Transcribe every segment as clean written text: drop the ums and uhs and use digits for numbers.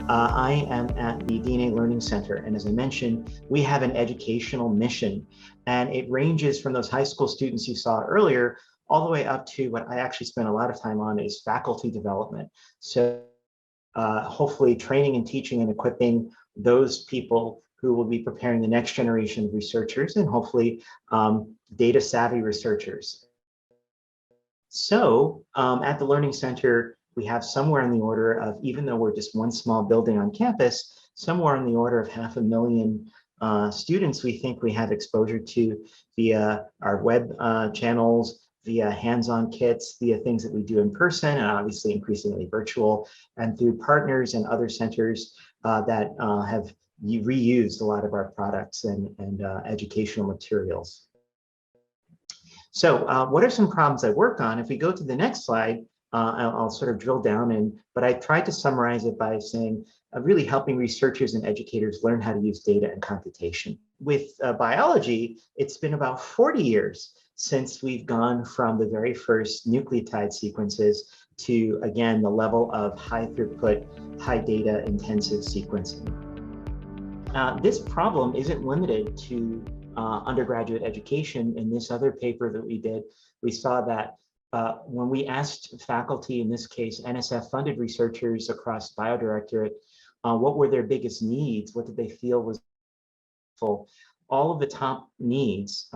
I am at the DNA Learning Center, and as I mentioned, we have an educational mission, and it ranges from those high school students you saw earlier all the way up to what I actually spend a lot of time on is faculty development. So hopefully training and teaching and equipping those people who will be preparing the next generation of researchers and hopefully data savvy researchers. So at the Learning Center, we have somewhere in the order of, even though we're just one small building on campus, somewhere in the order of 500,000 students we think we have exposure to via our web channels, via hands-on kits, via things that we do in person, and obviously increasingly virtual, and through partners and other centers that have reused a lot of our products and educational materials. So what are some problems I work on? If we go to the next slide, I'll sort of drill down but I tried to summarize it by saying really helping researchers and educators learn how to use data and computation. With biology, it's been about 40 years since we've gone from the very first nucleotide sequences to, again, the level of high throughput, high data intensive sequencing. This problem isn't limited to undergraduate education. In this other paper that we did, we saw that when we asked faculty, in this case, NSF-funded researchers across Biodirectorate, what were their biggest needs? What did they feel was full? All of the top needs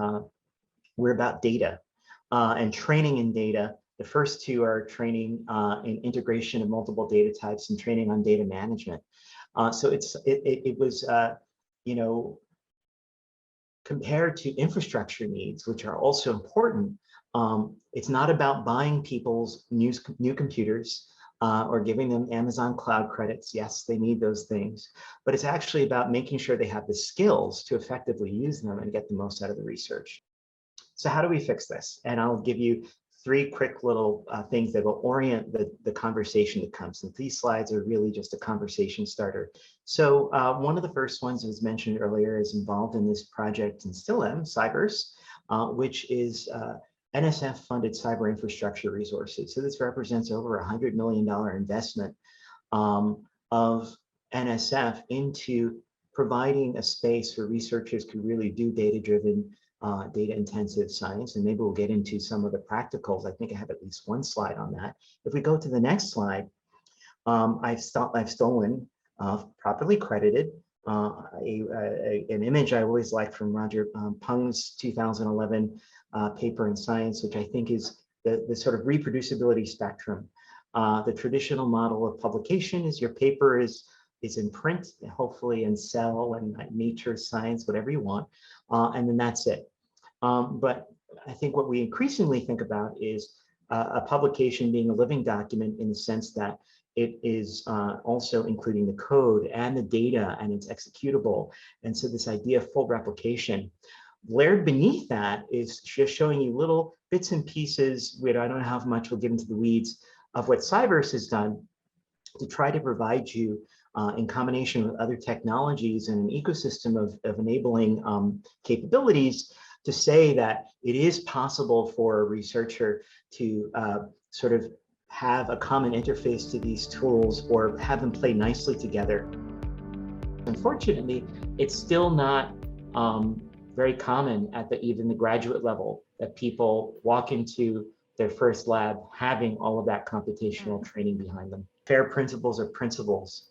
were about data and training in data. The first two are training in integration of multiple data types and training on data management. So it was, you know, compared to infrastructure needs, which are also important. It's not about buying people's new computers or giving them Amazon cloud credits. Yes, they need those things, but it's actually about making sure they have the skills to effectively use them and get the most out of the research. So how do we fix this? And I'll give you three quick little things that will orient the conversation that comes. And these slides are really just a conversation starter. So one of the first ones, as mentioned earlier, is involved in this project and still am, CyVerse, which is NSF-funded cyber infrastructure resources. So this represents over $100 million investment of NSF into providing a space where researchers could really do data-driven, data-intensive science, and maybe we'll get into some of the practicals. I think I have at least one slide on that. If we go to the next slide, I've stolen, properly credited, an image I always liked from Roger Pung's 2011 paper in Science, which I think is the sort of reproducibility spectrum. The traditional model of publication is your paper is in print, hopefully in Cell and Nature, Science, whatever you want, and then that's it. But I think what we increasingly think about is a publication being a living document in the sense that it is also including the code and the data, and it's executable. And so this idea of full replication. Layered beneath that is just showing you little bits and pieces, I don't know how much we'll get into the weeds, of what CyVerse has done to try to provide you in combination with other technologies and an ecosystem of enabling capabilities to say that it is possible for a researcher to sort of have a common interface to these tools or have them play nicely together. Unfortunately, it's still not very common at even the graduate level that people walk into their first lab having all of that computational training behind them. FAIR principles are principles,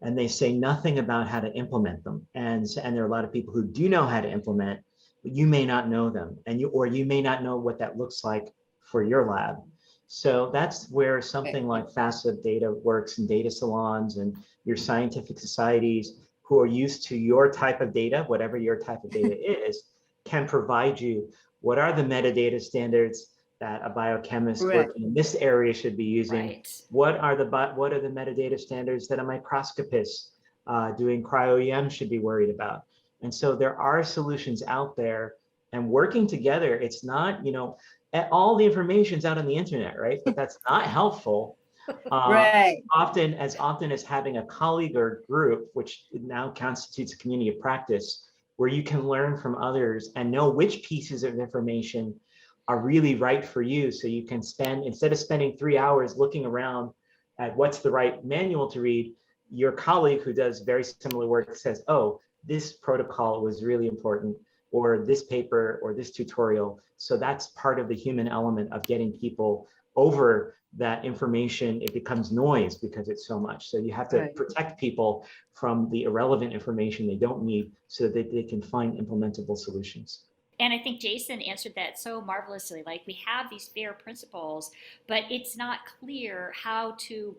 and they say nothing about how to implement them. And there are a lot of people who do know how to implement, but you may not know them, or you may not know what that looks like for your lab. So that's where something like FASEB data works, and data salons and your scientific societies who are used to your type of data, whatever your type of data is, can provide you what are the metadata standards that a biochemist working in this area should be using. What are the metadata standards that a microscopist doing cryo-EM should be worried about? And so there are solutions out there, and working together, it's not, all the information's out on the internet, right? But that's not helpful. Often as having a colleague or group, which now constitutes a community of practice, where you can learn from others and know which pieces of information are really right for you. So you can spend, instead of spending 3 hours looking around at what's the right manual to read, your colleague who does very similar work says, oh, this protocol was really important, or this paper or this tutorial. So that's part of the human element of getting people over that information. It becomes noise because it's so much. So you have to protect people from the irrelevant information they don't need so that they can find implementable solutions. And I think Jason answered that so marvelously. Like, we have these FAIR principles, but it's not clear how to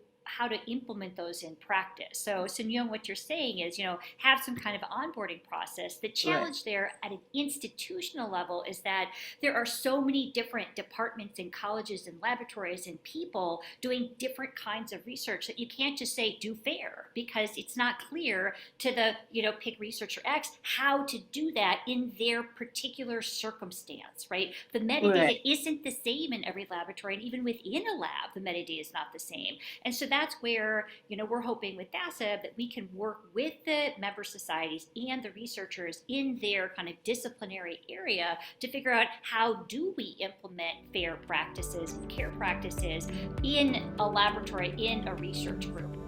implement those in practice. So Sun-Young, what you're saying is, have some kind of onboarding process. The challenge there at an institutional level is that there are so many different departments and colleges and laboratories and people doing different kinds of research that you can't just say do FAIR, because it's not clear to the, pick researcher X how to do that in their particular circumstance, right? The metadata isn't the same in every laboratory, and even within a lab, the metadata is not the same. And so that's where, we're hoping with FASEB that we can work with the member societies and the researchers in their kind of disciplinary area to figure out how do we implement FAIR practices and care practices in a laboratory, in a research group.